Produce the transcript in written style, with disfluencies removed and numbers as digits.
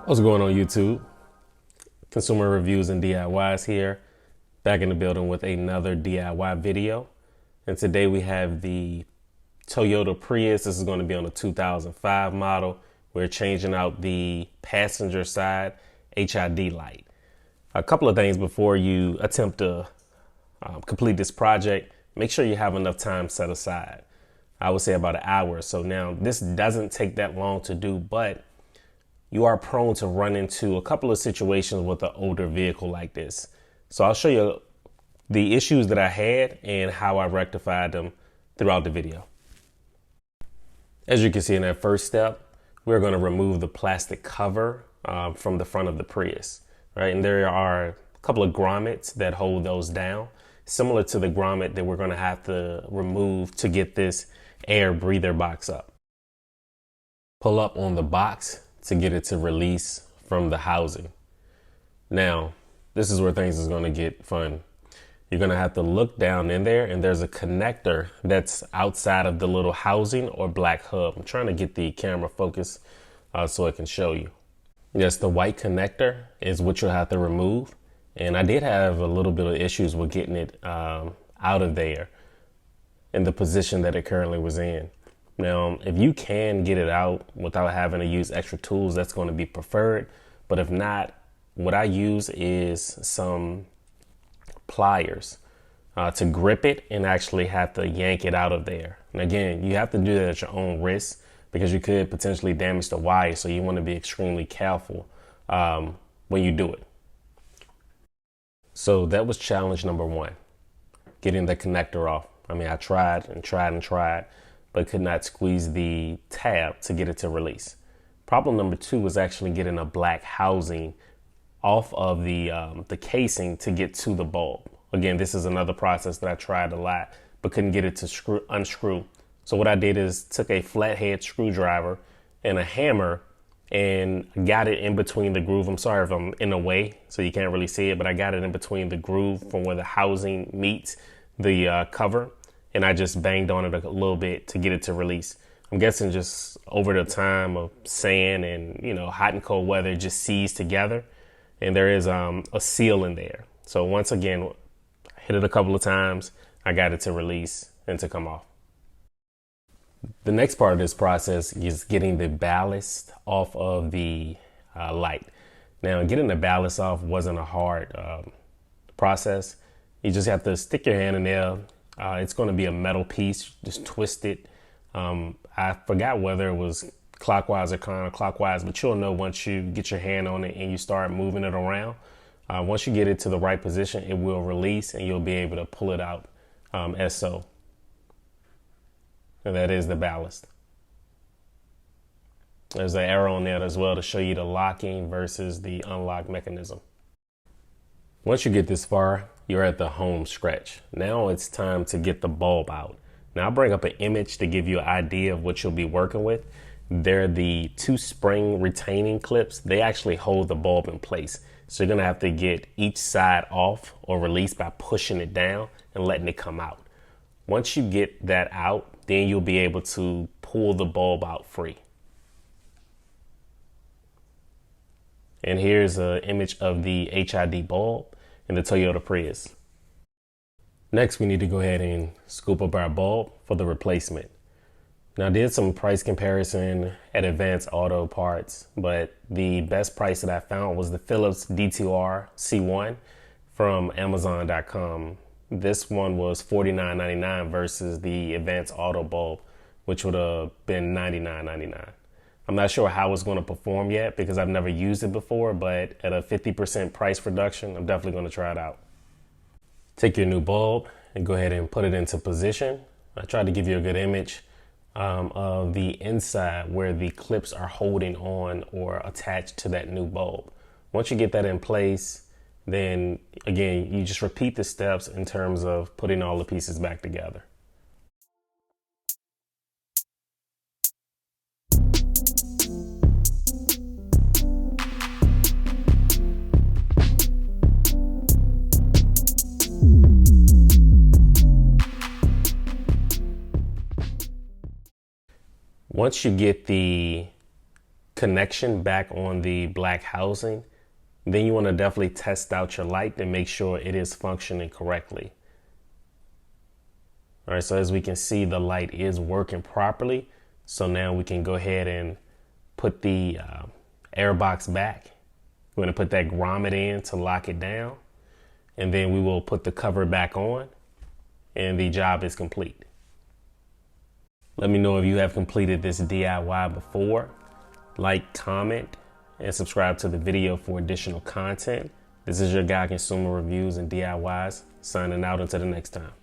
What's going on YouTube? Consumer Reviews and DIYs here, back in the building with another DIY video. And today we have the Toyota Prius. This is going to be on a 2005 model. We're changing out the passenger side HID light. A couple of things before you attempt to complete this project. Make sure you have enough time set aside. I would say about an hour or so. Now, this doesn't take that long to do, but you are prone to run into a couple of situations with an older vehicle like this. So I'll show you the issues that I had and how I rectified them throughout the video. As you can see in that first step, we're going to remove the plastic cover from the front of the Prius, right? And there are a couple of grommets that hold those down, similar to the grommet that we're going to have to remove to get this air breather box up. Pull up on the box to get it to release from the housing. Now, this is where things is going to get fun. You're going to have to look down in there, and there's a connector that's outside of the little housing or black hub. I'm trying to get the camera focused so it can show you. Yes, the white connector is what you'll have to remove. And I did have a little bit of issues with getting it out of there in the position that it currently was in. Now, if you can get it out without having to use extra tools, that's going to be preferred. But if not, what I use is some pliers to grip it and actually have to yank it out of there. And again, you have to do that at your own risk because you could potentially damage the wire. So you want to be extremely careful when you do it. So that was challenge number one, getting the connector off. I mean, I tried and tried, but could not squeeze the tab to get it to release. Problem number two was actually getting a black housing off of the casing to get to the bulb. Again, this is another process that I tried a lot, but couldn't get it to unscrew. So what I did is took a flathead screwdriver and a hammer and got it in between the groove. I'm sorry if I'm in the way, so you can't really see it, but I got it in between the groove from where the housing meets the cover. And I just banged on it a little bit to get it to release. I'm guessing just over the time of sand and, hot and cold weather, just seized together. And there is a seal in there. So once again, hit it a couple of times. I got it to release and to come off. The next part of this process is getting the ballast off of the light. Now, getting the ballast off wasn't a hard process. You just have to stick your hand in there. It's going to be a metal piece, just twist it. I forgot whether it was clockwise or counterclockwise, but you'll know once you get your hand on it and you start moving it around. Once you get it to the right position, it will release and you'll be able to pull it out as so. And that is the ballast. There's an arrow on there as well to show you the locking versus the unlock mechanism. Once you get this far, you're at the home stretch. Now it's time to get the bulb out. Now I'll bring up an image to give you an idea of what you'll be working with. They're the two spring retaining clips. They actually hold the bulb in place. So you're gonna have to get each side off or release by pushing it down and letting it come out. Once you get that out, then you'll be able to pull the bulb out free. And here's an image of the HID bulb in the Toyota Prius. Next, we need to go ahead and scoop up our bulb for the replacement. Now, I did some price comparison at Advanced Auto Parts, but the best price that I found was the Philips D2R C1 from Amazon.com. This one was $49.99 versus the Advanced Auto bulb, which would have been $99.99. I'm not sure how it's going to perform yet because I've never used it before, but at a 50% price reduction, I'm definitely going to try it out. Take your new bulb and go ahead and put it into position. I tried to give you a good image of the inside where the clips are holding on or attached to that new bulb. Once you get that in place, then again, you just repeat the steps in terms of putting all the pieces back together. Once you get the connection back on the black housing, then you want to definitely test out your light and make sure it is functioning correctly. All right, so as we can see, the light is working properly. So now we can go ahead and put the air box back. We're going to put that grommet in to lock it down, and then we will put the cover back on, and the job is complete. Let me know if you have completed this DIY before. Like, comment, and subscribe to the video for additional content. This is your guy, Consumer Reviews and DIYs, signing out until the next time.